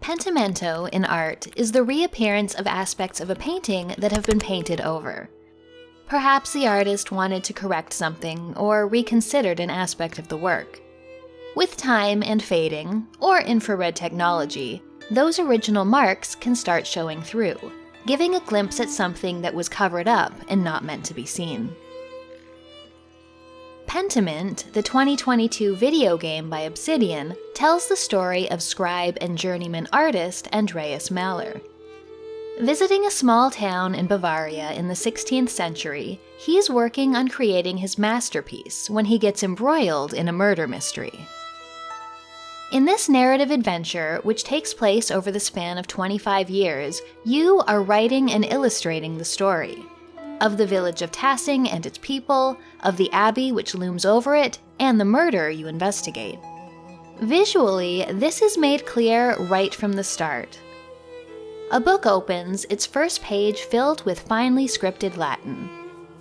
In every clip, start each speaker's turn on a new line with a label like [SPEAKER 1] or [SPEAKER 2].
[SPEAKER 1] Pentamento in art is the reappearance of aspects of a painting that have been painted over. Perhaps the artist wanted to correct something or reconsidered an aspect of the work. With time and fading, or infrared technology, those original marks can start showing through, giving a glimpse at something that was covered up and not meant to be seen. Pentiment, the 2022 video game by Obsidian, tells the story of scribe and journeyman artist Andreas Maler. Visiting a small town in Bavaria in the 16th century, he is working on creating his masterpiece when he gets embroiled in a murder mystery. In this narrative adventure, which takes place over the span of 25 years, you are writing and illustrating the story. Of the village of Tassing and its people, of the abbey which looms over it, and the murder you investigate. Visually, this is made clear right from the start. A book opens, its first page filled with finely scripted Latin.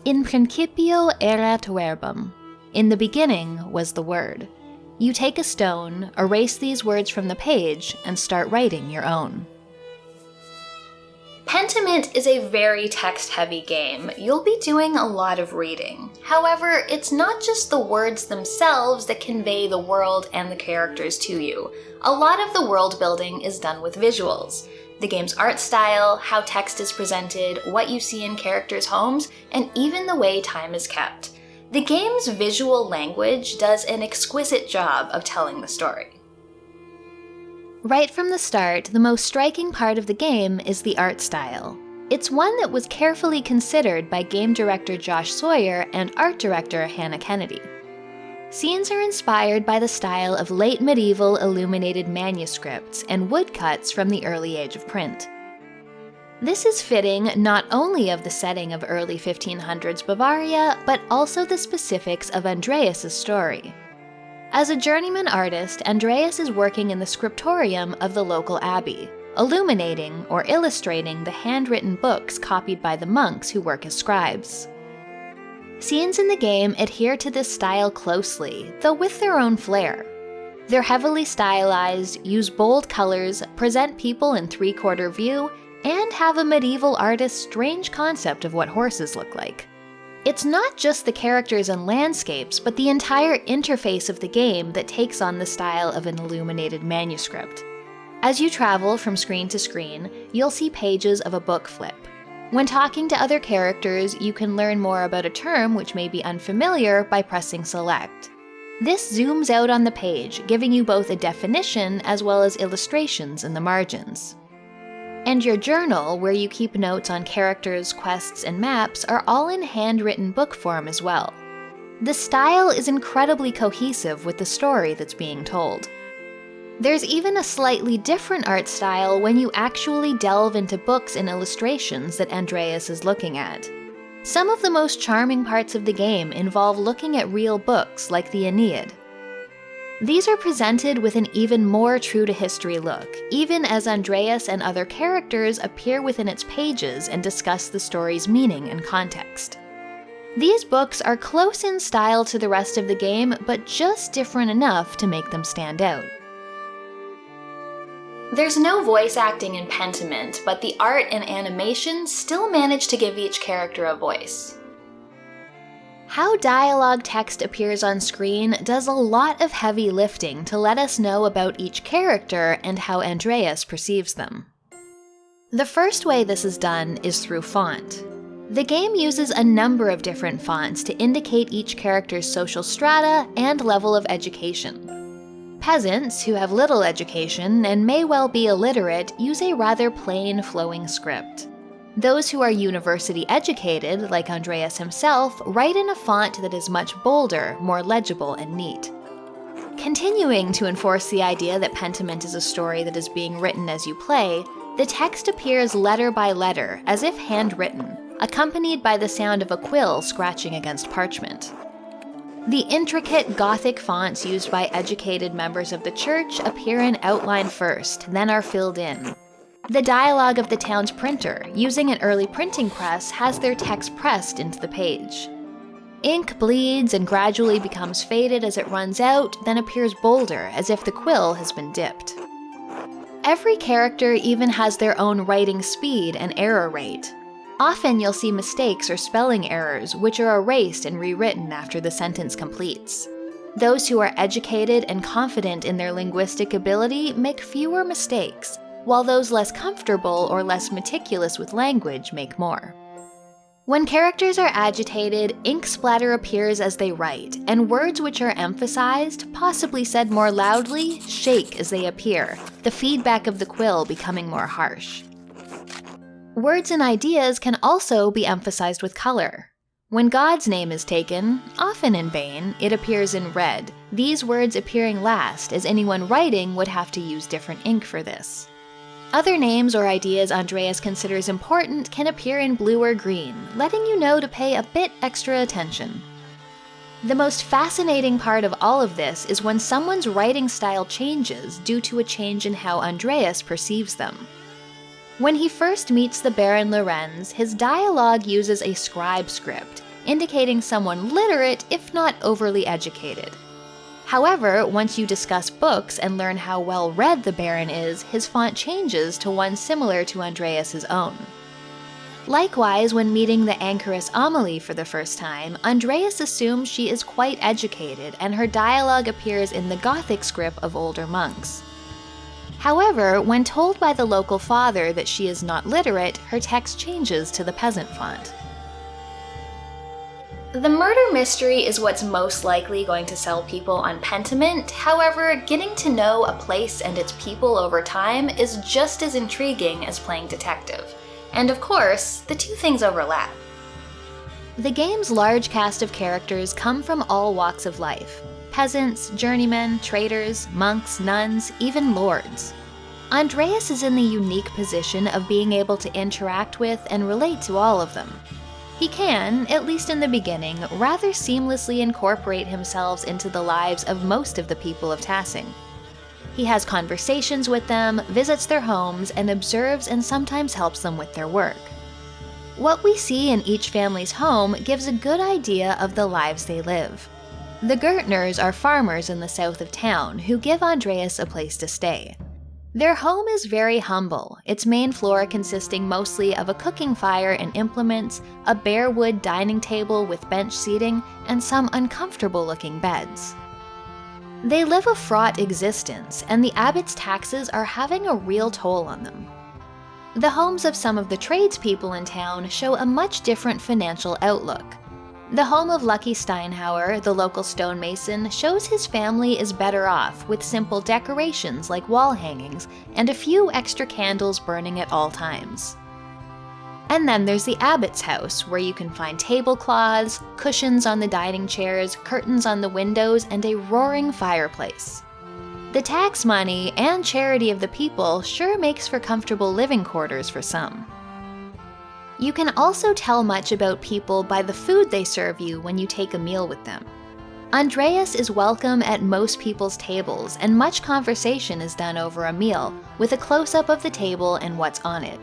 [SPEAKER 1] In principio erat verbum. In the beginning was the word. You take a stone, erase these words from the page, and start writing your own. Pentiment is a very text-heavy game. You'll be doing a lot of reading. However, it's not just the words themselves that convey the world and the characters to you. A lot of the world building is done with visuals. The game's art style, how text is presented, what you see in characters' homes, and even the way time is kept. The game's visual language does an exquisite job of telling the story. Right from the start, the most striking part of the game is the art style. It's one that was carefully considered by game director Josh Sawyer and art director Hannah Kennedy. Scenes are inspired by the style of late medieval illuminated manuscripts and woodcuts from the early age of print. This is fitting not only of the setting of early 1500s Bavaria, but also the specifics of Andreas' story. As a journeyman artist, Andreas is working in the scriptorium of the local abbey, illuminating or illustrating the handwritten books copied by the monks who work as scribes. Scenes in the game adhere to this style closely, though with their own flair. They're heavily stylized, use bold colors, present people in three-quarter view, and have a medieval artist's strange concept of what horses look like. It's not just the characters and landscapes, but the entire interface of the game that takes on the style of an illuminated manuscript. As you travel from screen to screen, you'll see pages of a book flip. When talking to other characters, you can learn more about a term which may be unfamiliar by pressing select. This zooms out on the page, giving you both a definition as well as illustrations in the margins. And your journal, where you keep notes on characters, quests, and maps, are all in handwritten book form as well. The style is incredibly cohesive with the story that's being told. There's even a slightly different art style when you actually delve into books and illustrations that Andreas is looking at. Some of the most charming parts of the game involve looking at real books like the Aeneid. These are presented with an even more true-to-history look, even as Andreas and other characters appear within its pages and discuss the story's meaning and context. These books are close in style to the rest of the game, but just different enough to make them stand out. There's no voice acting in Pentiment, but the art and animation still manage to give each character a voice. How dialogue text appears on screen does a lot of heavy lifting to let us know about each character and how Andreas perceives them. The first way this is done is through font. The game uses a number of different fonts to indicate each character's social strata and level of education. Peasants, who have little education and may well be illiterate, use a rather plain, flowing script. Those who are university educated, like Andreas himself, write in a font that is much bolder, more legible, and neat. Continuing to enforce the idea that Pentiment is a story that is being written as you play, the text appears letter by letter, as if handwritten, accompanied by the sound of a quill scratching against parchment. The intricate Gothic fonts used by educated members of the church appear in outline first, then are filled in. The dialogue of the town's printer, using an early printing press, has their text pressed into the page. Ink bleeds and gradually becomes faded as it runs out, then appears bolder, as if the quill has been dipped. Every character even has their own writing speed and error rate. Often you'll see mistakes or spelling errors which are erased and rewritten after the sentence completes. Those who are educated and confident in their linguistic ability make fewer mistakes, while those less comfortable or less meticulous with language make more. When characters are agitated, ink splatter appears as they write, and words which are emphasized, possibly said more loudly, shake as they appear, the feedback of the quill becoming more harsh. Words and ideas can also be emphasized with color. When God's name is taken, often in vain, it appears in red, these words appearing last, as anyone writing would have to use different ink for this. Other names or ideas Andreas considers important can appear in blue or green, letting you know to pay a bit extra attention. The most fascinating part of all of this is when someone's writing style changes due to a change in how Andreas perceives them. When he first meets the Baron Lorenz, his dialogue uses a scribe script, indicating someone literate if not overly educated. However, once you discuss books and learn how well read the Baron is, his font changes to one similar to Andreas's own. Likewise, when meeting the anchoress Amelie for the first time, Andreas assumes she is quite educated and her dialogue appears in the Gothic script of older monks. However, when told by the local father that she is not literate, her text changes to the peasant font. The murder mystery is what's most likely going to sell people on Pentiment. However, getting to know a place and its people over time is just as intriguing as playing detective. And of course, the two things overlap. The game's large cast of characters come from all walks of life. Peasants, journeymen, traders, monks, nuns, even lords. Andreas is in the unique position of being able to interact with and relate to all of them. He can, at least in the beginning, rather seamlessly incorporate himself into the lives of most of the people of Tassing. He has conversations with them, visits their homes, and observes and sometimes helps them with their work. What we see in each family's home gives a good idea of the lives they live. The Gertners are farmers in the south of town who give Andreas a place to stay. Their home is very humble, its main floor consisting mostly of a cooking fire and implements, a bare wood dining table with bench seating, and some uncomfortable-looking beds. They live a fraught existence, and the abbot's taxes are having a real toll on them. The homes of some of the tradespeople in town show a much different financial outlook. The home of Lucky Steinhauer, the local stonemason, shows his family is better off with simple decorations like wall hangings and a few extra candles burning at all times. And then there's the abbot's house, where you can find tablecloths, cushions on the dining chairs, curtains on the windows, and a roaring fireplace. The tax money and charity of the people sure makes for comfortable living quarters for some. You can also tell much about people by the food they serve you when you take a meal with them. Andreas is welcome at most people's tables, and much conversation is done over a meal, with a close-up of the table and what's on it.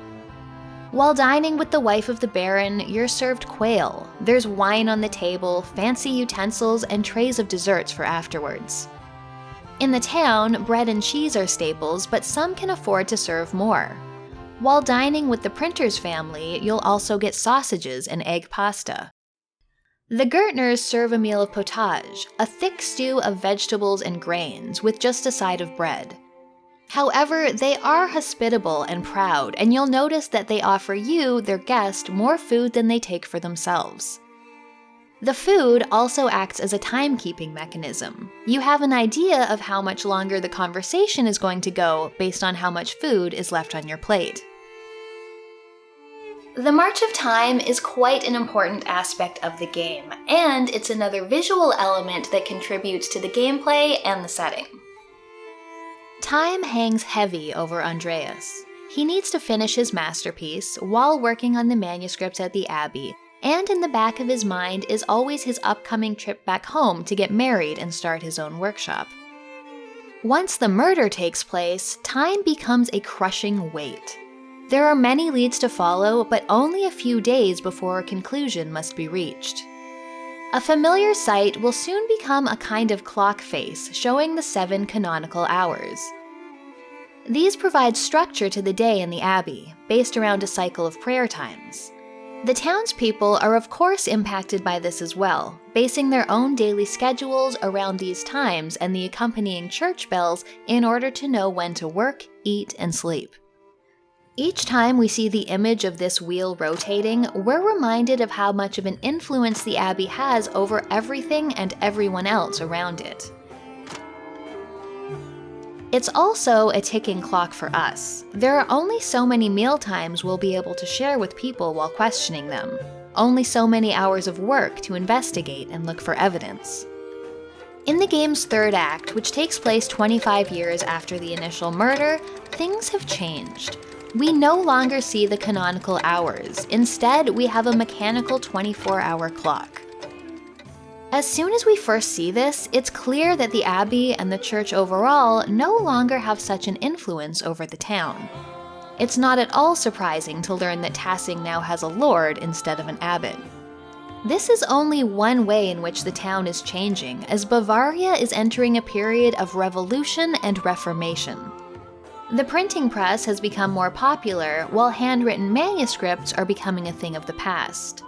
[SPEAKER 1] While dining with the wife of the Baron, you're served quail. There's wine on the table, fancy utensils, and trays of desserts for afterwards. In the town, bread and cheese are staples, but some can afford to serve more. While dining with the printer's family, you'll also get sausages and egg pasta. The Gertners serve a meal of potage, a thick stew of vegetables and grains, with just a side of bread. However, they are hospitable and proud, and you'll notice that they offer you, their guest, more food than they take for themselves. The food also acts as a timekeeping mechanism. You have an idea of how much longer the conversation is going to go based on how much food is left on your plate. The March of Time is quite an important aspect of the game, and it's another visual element that contributes to the gameplay and the setting. Time hangs heavy over Andreas. He needs to finish his masterpiece while working on the manuscripts at the Abbey, and in the back of his mind is always his upcoming trip back home to get married and start his own workshop. Once the murder takes place, time becomes a crushing weight. There are many leads to follow, but only a few days before a conclusion must be reached. A familiar sight will soon become a kind of clock face, showing the 7 canonical hours. These provide structure to the day in the abbey, based around a cycle of prayer times. The townspeople are of course impacted by this as well, basing their own daily schedules around these times and the accompanying church bells in order to know when to work, eat, and sleep. Each time we see the image of this wheel rotating, we're reminded of how much of an influence the abbey has over everything and everyone else around it. It's also a ticking clock for us. There are only so many meal times we'll be able to share with people while questioning them. Only so many hours of work to investigate and look for evidence. In the game's third act, which takes place 25 years after the initial murder, things have changed. We no longer see the canonical hours. Instead, we have a mechanical 24-hour clock. As soon as we first see this, it's clear that the abbey and the church overall no longer have such an influence over the town. It's not at all surprising to learn that Tassing now has a lord instead of an abbot. This is only one way in which the town is changing, as Bavaria is entering a period of revolution and reformation. The printing press has become more popular, while handwritten manuscripts are becoming a thing of the past.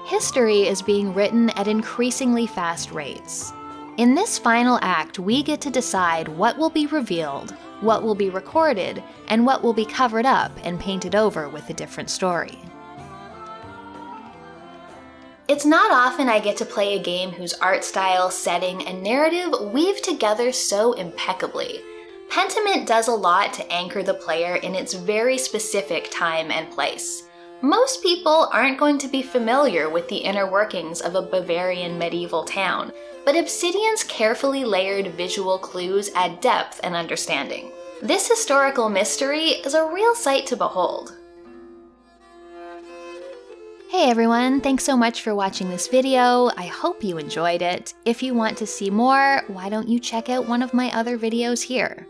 [SPEAKER 1] History is being written at increasingly fast rates. In this final act, we get to decide what will be revealed, what will be recorded, and what will be covered up and painted over with a different story. It's not often I get to play a game whose art style, setting, and narrative weave together so impeccably. Pentiment does a lot to anchor the player in its very specific time and place. Most people aren't going to be familiar with the inner workings of a Bavarian medieval town, but Obsidian's carefully layered visual clues add depth and understanding. This historical mystery is a real sight to behold. Hey everyone, thanks so much for watching this video. I hope you enjoyed it. If you want to see more, why don't you check out one of my other videos here?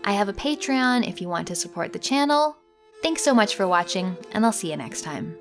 [SPEAKER 1] I have a Patreon if you want to support the channel. Thanks so much for watching, and I'll see you next time.